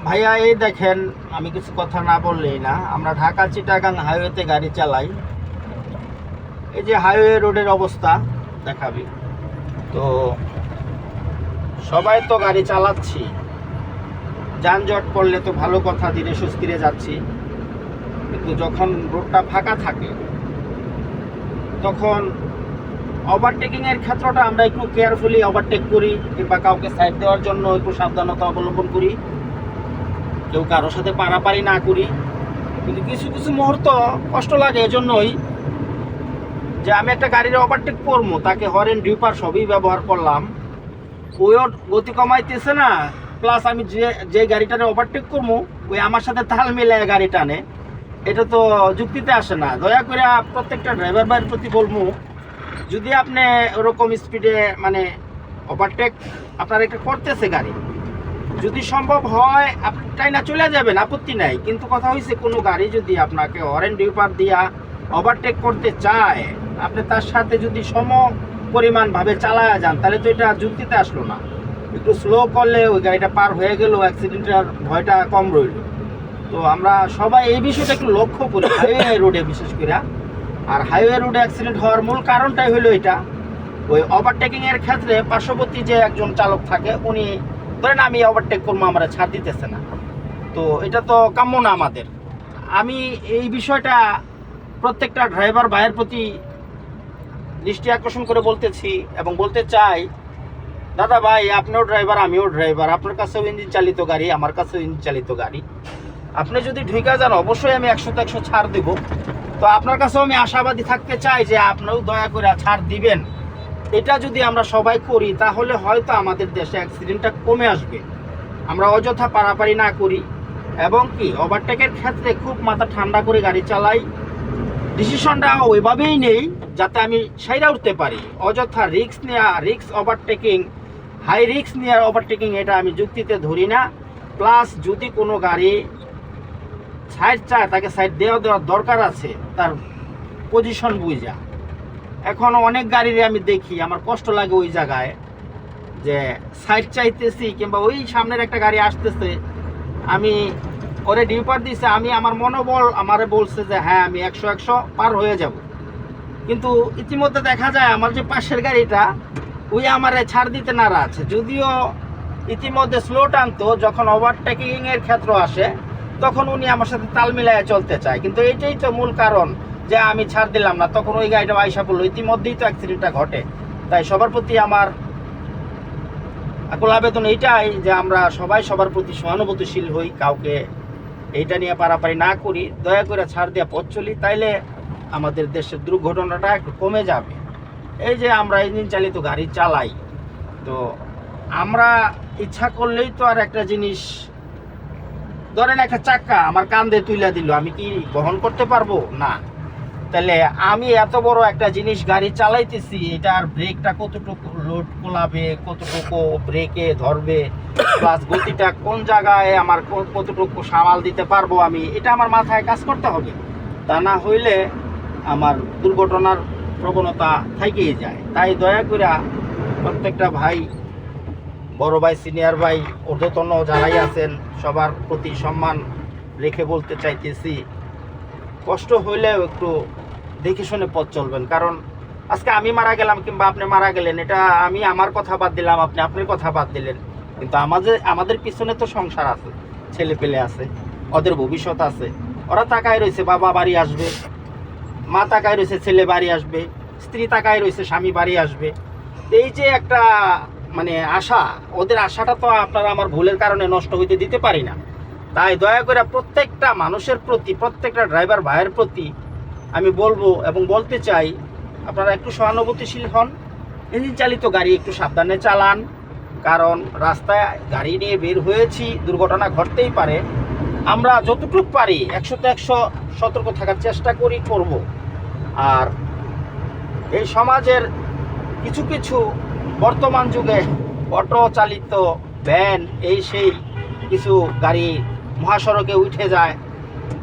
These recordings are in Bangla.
ভাইয়া এই দেখেন, আমি কিছু কথা না বললেই না। আমরা ঢাকা চিটাগাং হাইওয়েতে গাড়ি চালাই। এই যে হাইওয়ে রোডের অবস্থা দেখাবি তো, সবাই তো গাড়ি চালাচ্ছি, যানজট পড়লে তো ভালো কথা, ধীরে সুস্থিরে যাচ্ছি। কিন্তু যখন রোডটা ফাঁকা থাকে তখন ওভারটেকিংয়ের ক্ষেত্রটা আমরা একটু কেয়ারফুলি ওভারটেক করি, কিংবা কাউকে সাইড দেওয়ার জন্য একটু সাবধানতা অবলম্বন করি, কেউ কারোর সাথে পারাপারি না করি। কিন্তু কিছু কিছু মুহূর্ত কষ্ট লাগে এজন্যই যে আমি একটা গাড়ির ওভারটেক করবো, তাকে হরেন ডিপার সবই ব্যবহার করলাম, ওইও গতি কমাইতেছে না, প্লাস আমি যে যে গাড়িটারে ওভারটেক করবো ওই আমার সাথে তাল মিলায় গাড়ি টানে, এটা তো যুক্তিতে আসে না। দয়া করে প্রত্যেকটা ড্রাইভার ভাইয়ের প্রতি বলবো, যদি আপনি ওরকম স্পিডে মানে ওভারটেক আপনার এটা করতেছে গাড়ি, যদি সম্ভব হয় আপনি টাইনা চলে যাবেন, আপত্তি নাই। কিন্তু কথা হয়েছে, কোনো গাড়ি যদি আপনাকে হরেন ডিপার দিয়া ওভারটেক করতে চায়, আপনি তার সাথে যদি সম পরিমাণভাবে চালায়া যান, তাহলে তো এটা যুক্তিতে আসলো না। একটু স্লো করলে ওই গাড়িটা পার হয়ে গেল, অ্যাক্সিডেন্টের ভয়টা কম রইল। তো আমরা সবাই এই বিষয়টা একটু লক্ষ্য করি হাইওয়ে রোডে বিশেষ করে। আর হাইওয়ে রোডে অ্যাক্সিডেন্ট হওয়ার মূল কারণটাই হলো এটা, ওই ওভারটেকিংয়ের ক্ষেত্রে পার্শ্ববর্তী যে একজন চালক থাকে, উনি ধরেন আমি ওভারটেক করবো, আমরা ছাড় দিতেছে না, তো এটা তো কাম্য না আমাদের। আমি এই বিষয়টা প্রত্যেকটা ড্রাইভার ভাইয়ের প্রতি দৃষ্টি আকর্ষণ করে বলতেছি এবং বলতে চাই, দাদা ভাই আপনিও ড্রাইভার আমিও ড্রাইভার, আপনার কাছেও ইঞ্জিন চালিত গাড়ি, আমার কাছেও ইঞ্জিন চালিত গাড়ি। আপনি যদি ঢুকে যান অবশ্যই আমি 100-100 ছাড় দেবো। তো আপনার কাছেও আমি আশাবাদী থাকতে চাই যে আপনিও দয়া করে ছাড় দিবেন। এটা যদি আমরা সবাই করি তাহলে হয়তো আমাদের দেশে অ্যাক্সিডেন্টটা কমে আসবে। আমরা অযথা পারাপারি না করি এবং কি ওভারটেকের ক্ষেত্রে খুব মাথা ঠান্ডা করে গাড়ি চালাই, ডিসিশনটা ওইভাবেই নেই যাতে আমি সাইরা উঠতে পারি। অযথা রিস্ক নেওয়া, রিস্ক ওভারটেকিং, হাই রিস্ক নেওয়ার ওভারটেকিং, এটা আমি যুক্তিতে ধরি না। প্লাস যদি কোনো গাড়ি সাইড চায়, তাকে সাইড দেওয়ার দরকার আছে, তার পজিশন বুঝা। এখন অনেক গাড়িরে আমি দেখি, আমার কষ্ট লাগে ওই জায়গায় যে সাইড চাইতেছি, কিংবা ওই সামনের একটা গাড়ি আসতেছে, আমি ওরে ডিপার দিছে, আমি আমার মনোবল আমারে বলছে যে হ্যাঁ আমি 100-100 পার হয়ে যাব। কিন্তু ইতিমধ্যে দেখা যায় আমার যে পাশের গাড়িটা, ওই আমারে ছাড় দিতে নারাজ। যদিও ইতিমধ্যে স্লো টানতো, যখন ওভারটেকিংয়ের ক্ষেত্র আসে তখন উনি আমার সাথে তাল মিলায় চলতে চায়। কিন্তু এটাই তো মূল কারণ যে আমি ছাড় দিলাম না, তখন ওই গাড়িটা আইসা পড়লো, ইতিমধ্যেই তো অ্যাক্সিডেন্টটা ঘটে। তাই সবার প্রতি আমার আকুল আবেদন এইটাই যে আমরা সবাই সবার প্রতি সহানুভূতিশীল হই, কাউকে এইটা নিয়ে পারাপারি না করি, দয়া করে ছাড় দেওয়া পথ চলি, তাইলে আমাদের দেশের দুর্ঘটনাটা একটু কমে যাবে। এই যে আমরা ইঞ্জিন চালিত গাড়ি চালাই, তো আমরা ইচ্ছা করলেই তো আর একটা জিনিস, ধরেন একটা চাক্কা আমার কাঁধে তুলে দিল, আমি কি বহন করতে পারবো না? তাহলে আমি এত বড় একটা জিনিস গাড়ি চালাইতেছি, এটার ব্রেকটা কতটুকু লোড কোলাবে, কতটুকু ব্রেকে ধরবে, প্লাস গতিটা কোন জায়গায় আমার কতটুকু সামাল দিতে পারবো আমি, এটা আমার মাথায় কাজ করতে হবে। তা না হইলে আমার দুর্ঘটনার প্রবণতা থেকেই যায়। তাই দয়া করে প্রত্যেকটা ভাই, বড় ভাই, সিনিয়র ভাই, ঊর্ধ্বতন যারাই আছেন, সবার প্রতি সম্মান রেখে বলতে চাইতেছি, কষ্ট হইলেও একটু দেখে শুনে পথ চলবেন। কারণ আজকে আমি মারা গেলাম কিংবা আপনি মারা গেলেন, এটা আমি আমার কথা বাদ দিলাম, আপনি আপনার কথা বাদ দিলেন, কিন্তু আমাদের পিছনে তো সংসার আছে, ছেলে পেলে আছে, ওদের ভবিষ্যৎ আছে। ওরা তাকায় রয়েছে বাবা বাড়ি আসবে, মা তাকায় রয়েছে ছেলে বাড়ি আসবে, স্ত্রী তাকায় রয়েছে স্বামী বাড়ি আসবে। এই যে একটা মানে আশা, ওদের আশাটা তো আপনারা আমার ভুলের কারণে নষ্ট হইতে দিতে পারি না। তাই দয়া করে প্রত্যেকটা মানুষের প্রতি, প্রত্যেকটা ড্রাইভার ভাইয়ের প্রতি আমি বলবো এবং বলতে চাই, আপনারা একটু সহানুভূতিশীল হন, ইঞ্জিন চালিত গাড়ি একটু সাবধানে চালান। কারণ রাস্তায় গাড়ি নিয়ে বের হয়েছি, দুর্ঘটনা ঘটতেই পারে। আমরা যতটুকু পারি 100-100 সতর্ক থাকার চেষ্টা করব। আর এই সমাজের কিছু কিছু বর্তমান যুগে অটো চালিত ভ্যান, এই সেই কিছু গাড়ি মহাসড়কে উঠে যায়,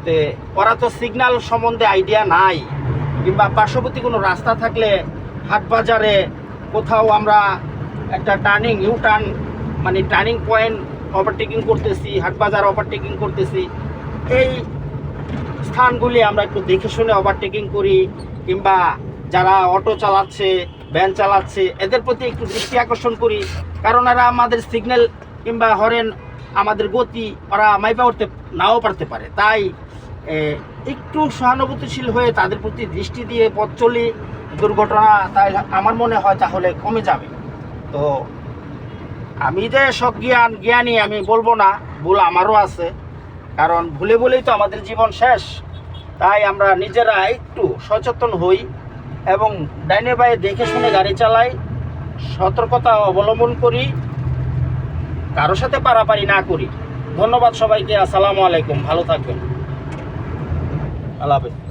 তো ওরা তো সিগন্যাল সম্বন্ধে আইডিয়া নাই, কিংবা পার্শ্ববর্তী কোনো রাস্তা থাকলে হাট বাজারে কোথাও আমরা একটা টার্নিং, ইউ টার্ন মানে টার্নিং পয়েন্ট ওভারটেকিং করতেছি, হাটবাজার ওভারটেকিং করতেছি, এই স্থানগুলি আমরা একটু দেখে শুনে ওভারটেকিং করি, কিংবা যারা অটো চালাচ্ছে, ভ্যান চালাচ্ছে, এদের প্রতি একটু দৃষ্টি আকর্ষণ করি। কারণ এরা আমাদের সিগন্যাল কিংবা হরেন, আমাদের গতি ওরা মাইপা উঠতে নাও পারতে পারে। তাই একটু সহানুভূতিশীল হয়ে তাদের প্রতি দৃষ্টি দিয়ে পথ চলি, দুর্ঘটনা তাই আমার মনে হয় তাহলে কমে যাবে। তো আমি যে সব জ্ঞানী আমি বলবো না, ভুল আমারও আছে, কারণ ভুলে বলেই তো আমাদের জীবন শেষ। তাই আমরা নিজেরা একটু সচেতন হই এবং ডাইনে বাঁয়ে দেখে শুনে গাড়ি চালাই, সতর্কতা অবলম্বন করি, কারো সাথে পারাপারি না করি। ধন্যবাদ সবাইকে। আসসালামু আলাইকুম, ভালো থাকবেন, আল্লাহ হাফেজ।